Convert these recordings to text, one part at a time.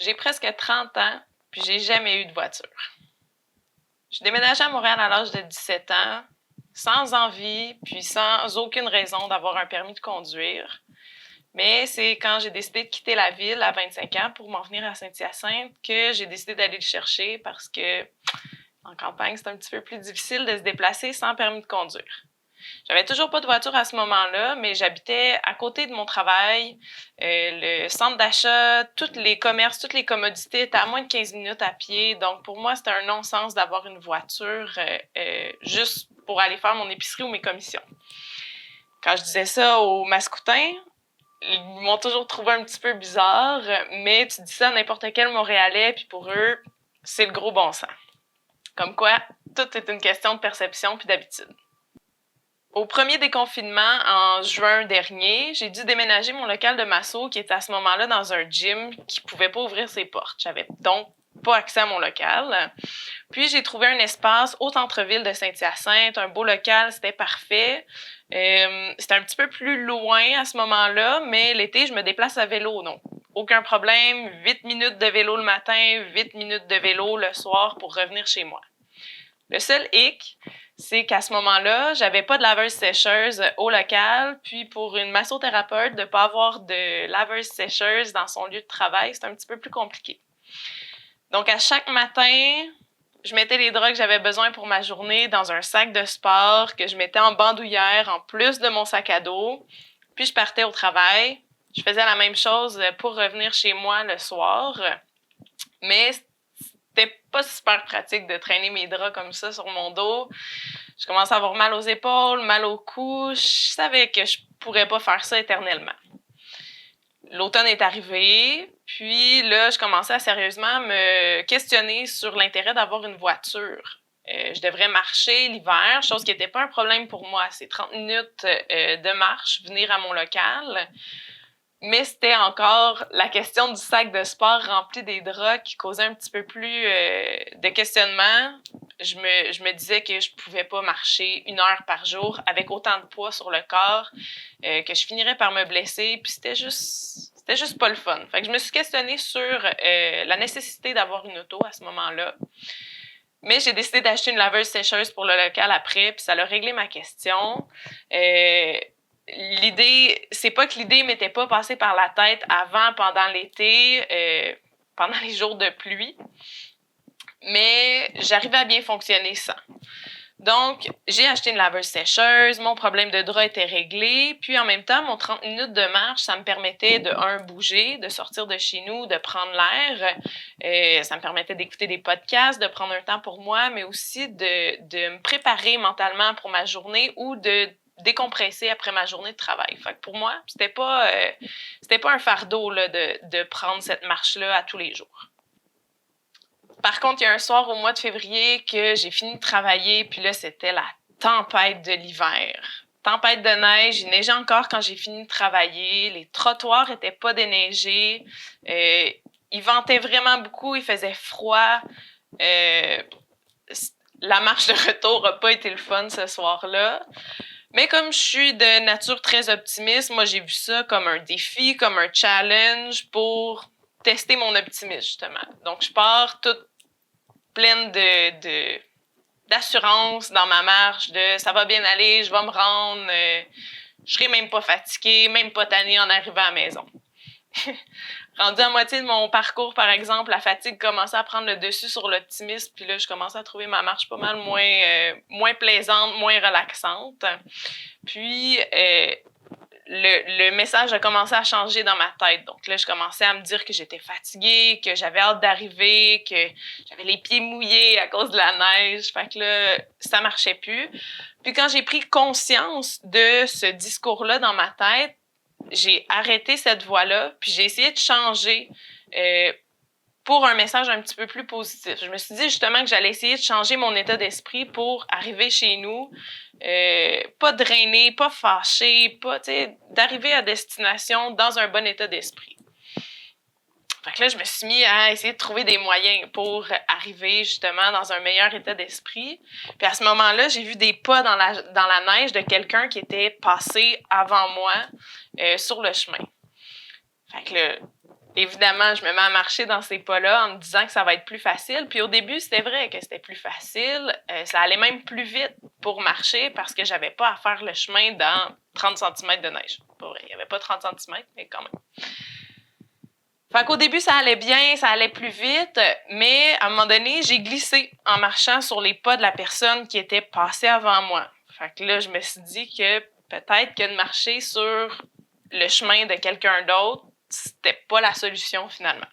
J'ai presque 30 ans, puis j'ai jamais eu de voiture. Je déménageais à Montréal à l'âge de 17 ans, sans envie, puis sans aucune raison d'avoir un permis de conduire. Mais c'est quand j'ai décidé de quitter la ville à 25 ans pour m'en venir à Saint-Hyacinthe que j'ai décidé d'aller le chercher parce que en campagne, c'est un petit peu plus difficile de se déplacer sans permis de conduire. J'avais toujours pas de voiture à ce moment-là, mais j'habitais à côté de mon travail. Le centre d'achat, tous les commerces, toutes les commodités étaient à moins de 15 minutes à pied. Donc, pour moi, c'était un non-sens d'avoir une voiture juste pour aller faire mon épicerie ou mes commissions. Quand je disais ça aux Mascoutins, ils m'ont toujours trouvé un petit peu bizarre, mais tu dis ça à n'importe quel Montréalais, puis pour eux, c'est le gros bon sens. Comme quoi, tout est une question de perception puis d'habitude. Au premier déconfinement, en juin dernier, j'ai dû déménager mon local de masso qui était à ce moment-là dans un gym qui pouvait pas ouvrir ses portes. J'avais donc pas accès à mon local. Puis j'ai trouvé un espace au centre-ville de Saint-Hyacinthe, un beau local, c'était parfait. C'était un petit peu plus loin à ce moment-là, mais l'été, je me déplace à vélo, donc aucun problème. 8 minutes de vélo le matin, 8 minutes de vélo le soir pour revenir chez moi. Le seul hic, c'est qu'à ce moment-là, j'avais pas de laveuse-sécheuse au local, puis pour une massothérapeute, de pas avoir de laveuse-sécheuse dans son lieu de travail, c'est un petit peu plus compliqué. Donc, à chaque matin, je mettais les draps que j'avais besoin pour ma journée dans un sac de sport que je mettais en bandoulière en plus de mon sac à dos, puis je partais au travail. Je faisais la même chose pour revenir chez moi le soir, mais c'était pas super pratique de traîner mes draps comme ça sur mon dos. Je commençais à avoir mal aux épaules, mal au cou. Je savais que je pourrais pas faire ça éternellement. L'automne est arrivé, puis là, je commençais à sérieusement me questionner sur l'intérêt d'avoir une voiture. Je devrais marcher l'hiver, chose qui n'était pas un problème pour moi. C'est 30 minutes de marche, venir à mon local. Mais c'était encore la question du sac de sport rempli des draps qui causait un petit peu plus de questionnement. Je me disais que je pouvais pas marcher 1 heure par jour avec autant de poids sur le corps, que je finirais par me blesser, puis c'était juste pas le fun. Fait que je me suis questionnée sur la nécessité d'avoir une auto à ce moment-là. Mais j'ai décidé d'acheter une laveuse-sécheuse pour le local après, puis ça a réglé ma question. C'est pas que l'idée m'était pas passée par la tête avant, pendant l'été, pendant les jours de pluie, mais j'arrivais à bien fonctionner sans. Donc, j'ai acheté une laveuse sécheuse, mon problème de drap était réglé, puis en même temps, mon 30 minutes de marche, ça me permettait de bouger, de sortir de chez nous, de prendre l'air, ça me permettait d'écouter des podcasts, de prendre un temps pour moi, mais aussi de me préparer mentalement pour ma journée ou de décompresser après ma journée de travail. Fait que pour moi, c'était pas un fardeau là, de prendre cette marche-là à tous les jours. Par contre, il y a un soir au mois de février que j'ai fini de travailler, puis là, c'était la tempête de l'hiver. Tempête de neige, il neigeait encore quand j'ai fini de travailler, les trottoirs étaient pas déneigés, il ventait vraiment beaucoup, il faisait froid. La marche de retour n'a pas été le fun ce soir-là. Mais comme je suis de nature très optimiste, moi, j'ai vu ça comme un défi, comme un challenge pour tester mon optimisme, justement. Donc, je pars toute pleine d'assurance dans ma marche, de ça va bien aller, je vais me rendre, je serai même pas fatiguée, même pas tannée en arrivant à la maison. Rendu à moitié de mon parcours, par exemple, la fatigue commençait à prendre le dessus sur l'optimisme, puis là, je commençais à trouver ma marche pas mal moins plaisante, moins relaxante. Puis, le message a commencé à changer dans ma tête. Donc là, je commençais à me dire que j'étais fatiguée, que j'avais hâte d'arriver, que j'avais les pieds mouillés à cause de la neige. Fait que là, ça marchait plus. Puis quand j'ai pris conscience de ce discours-là dans ma tête, j'ai arrêté cette voie-là, puis j'ai essayé de changer pour un message un petit peu plus positif. Je me suis dit justement que j'allais essayer de changer mon état d'esprit pour arriver chez nous, pas drainée, pas fâchée, d'arriver à destination dans un bon état d'esprit. Fait que là, je me suis mis à essayer de trouver des moyens pour arriver justement dans un meilleur état d'esprit. Puis à ce moment-là, j'ai vu des pas dans la neige de quelqu'un qui était passé avant moi sur le chemin. Fait que là, évidemment, je me mets à marcher dans ces pas-là en me disant que ça va être plus facile. Puis au début, c'était vrai que c'était plus facile. Ça allait même plus vite pour marcher parce que j'avais pas à faire le chemin dans 30 cm de neige. Pas vrai, il n'y avait pas 30 cm, mais quand même. Fait qu'au début, ça allait bien, ça allait plus vite, mais à un moment donné, j'ai glissé en marchant sur les pas de la personne qui était passée avant moi. Fait que là, je me suis dit que peut-être que de marcher sur le chemin de quelqu'un d'autre, c'était pas la solution finalement.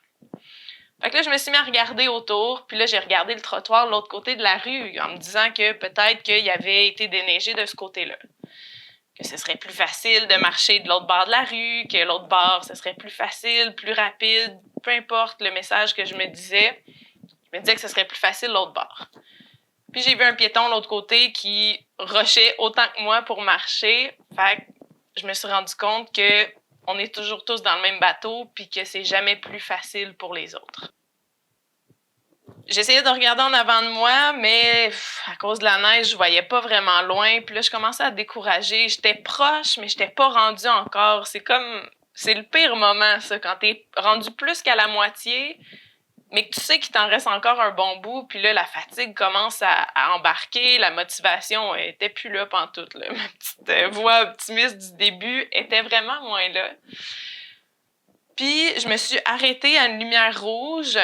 Fait que là, je me suis mis à regarder autour, puis là, j'ai regardé le trottoir de l'autre côté de la rue en me disant que peut-être qu'il avait été déneigé de ce côté-là. Que ce serait plus facile de marcher de l'autre bord de la rue, que l'autre bord, ce serait plus facile, plus rapide, peu importe le message que je me disais que ce serait plus facile de l'autre bord. Puis j'ai vu un piéton de l'autre côté qui rushait autant que moi pour marcher, fait que je me suis rendu compte que on est toujours tous dans le même bateau puis que c'est jamais plus facile pour les autres. J'essayais de regarder en avant de moi, mais à cause de la neige, je voyais pas vraiment loin. Puis là, je commençais à décourager. J'étais proche, mais j'étais pas rendue encore. C'est le pire moment, ça, quand t'es rendu plus qu'à la moitié, mais que tu sais qu'il t'en reste encore un bon bout. Puis là, la fatigue commence à embarquer. La motivation était plus là pantoute, là. Ma petite voix optimiste du début était vraiment moins là. Puis je me suis arrêtée à une lumière rouge.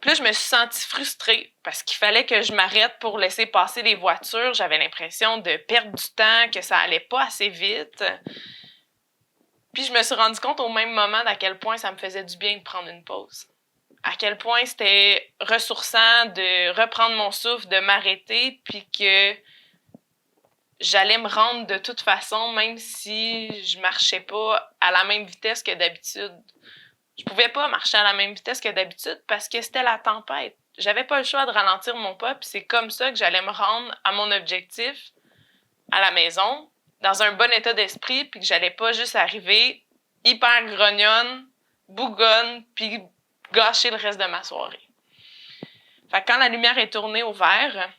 Puis là, je me suis sentie frustrée parce qu'il fallait que je m'arrête pour laisser passer les voitures. J'avais l'impression de perdre du temps, que ça allait pas assez vite. Puis je me suis rendu compte au même moment d'à quel point ça me faisait du bien de prendre une pause. À quel point c'était ressourçant de reprendre mon souffle, de m'arrêter, puis que j'allais me rendre de toute façon, même si je marchais pas à la même vitesse que d'habitude. Je pouvais pas marcher à la même vitesse que d'habitude parce que c'était la tempête. J'avais pas le choix de ralentir mon pas, puis c'est comme ça que j'allais me rendre à mon objectif, à la maison, dans un bon état d'esprit, puis que j'allais pas juste arriver hyper grognonne, bougonne, puis gâcher le reste de ma soirée. Fait que quand la lumière est tournée au vert,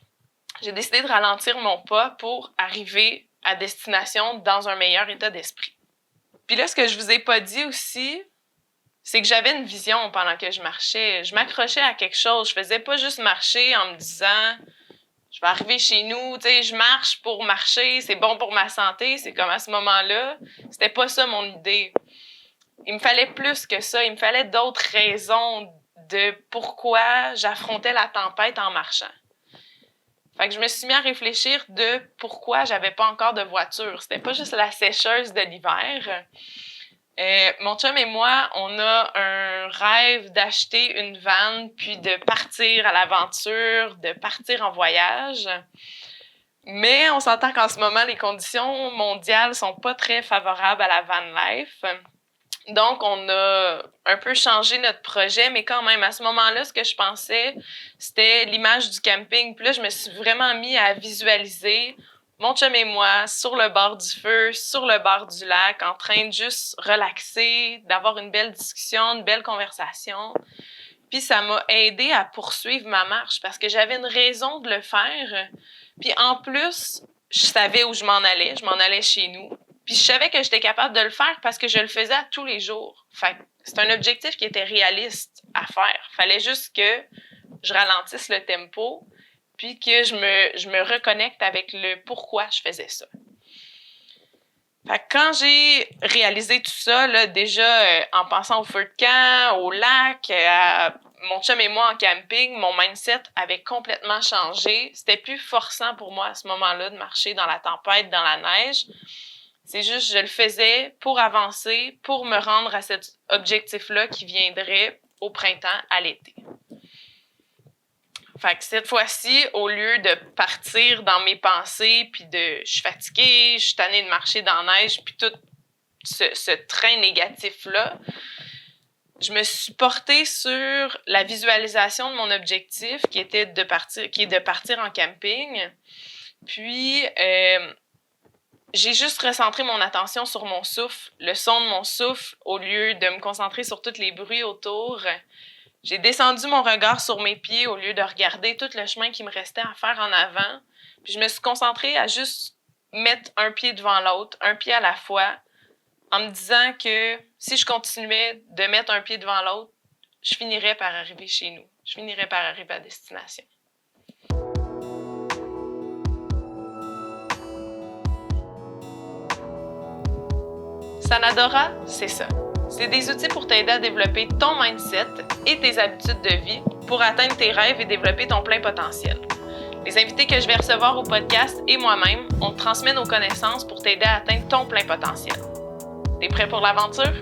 j'ai décidé de ralentir mon pas pour arriver à destination dans un meilleur état d'esprit. Puis là, ce que je vous ai pas dit aussi, c'est que j'avais une vision pendant que je marchais. Je m'accrochais à quelque chose. Je faisais pas juste marcher en me disant je vais arriver chez nous, tu sais, je marche pour marcher, c'est bon pour ma santé. C'est comme à ce moment-là, c'était pas ça mon idée. Il me fallait plus que ça. Il me fallait d'autres raisons de pourquoi j'affrontais la tempête en marchant. Fait que je me suis mis à réfléchir de pourquoi j'avais pas encore de voiture. C'était pas juste la sécheuse de l'hiver. Mon chum et moi, on a un rêve d'acheter une van puis de partir à l'aventure, de partir en voyage. Mais on s'entend qu'en ce moment, les conditions mondiales sont pas très favorables à la van life. Donc, on a un peu changé notre projet, mais quand même, à ce moment-là, ce que je pensais, c'était l'image du camping. Puis là, je me suis vraiment mis à visualiser mon chum et moi sur le bord du feu, sur le bord du lac, en train de juste relaxer, d'avoir une belle discussion, une belle conversation. Puis ça m'a aidé à poursuivre ma marche parce que j'avais une raison de le faire. Puis en plus, je savais où je m'en allais. Je m'en allais chez nous. Puis je savais que j'étais capable de le faire parce que je le faisais à tous les jours. Fait que c'est un objectif qui était réaliste à faire. Fallait juste que je ralentisse le tempo puis que je me reconnecte avec le pourquoi je faisais ça. Fait que quand j'ai réalisé tout ça, là, déjà en pensant au feu de camp, au lac, à mon chum et moi en camping, mon mindset avait complètement changé. C'était plus forçant pour moi à ce moment-là de marcher dans la tempête, dans la neige. C'est juste, je le faisais pour avancer, pour me rendre à cet objectif-là qui viendrait au printemps, à l'été. Fait que cette fois-ci, au lieu de partir dans mes pensées, puis je suis fatiguée, je suis tannée de marcher dans la neige, puis tout ce train négatif-là, je me suis portée sur la visualisation de mon objectif, qui est de partir en camping. Puis, j'ai juste recentré mon attention sur mon souffle, le son de mon souffle, au lieu de me concentrer sur tous les bruits autour. J'ai descendu mon regard sur mes pieds au lieu de regarder tout le chemin qui me restait à faire en avant. Puis je me suis concentrée à juste mettre un pied devant l'autre, un pied à la fois, en me disant que si je continuais de mettre un pied devant l'autre, je finirais par arriver chez nous. Je finirais par arriver à destination. Sanadora, c'est ça. C'est des outils pour t'aider à développer ton mindset et tes habitudes de vie pour atteindre tes rêves et développer ton plein potentiel. Les invités que je vais recevoir au podcast et moi-même, on te transmet nos connaissances pour t'aider à atteindre ton plein potentiel. T'es prêt pour l'aventure?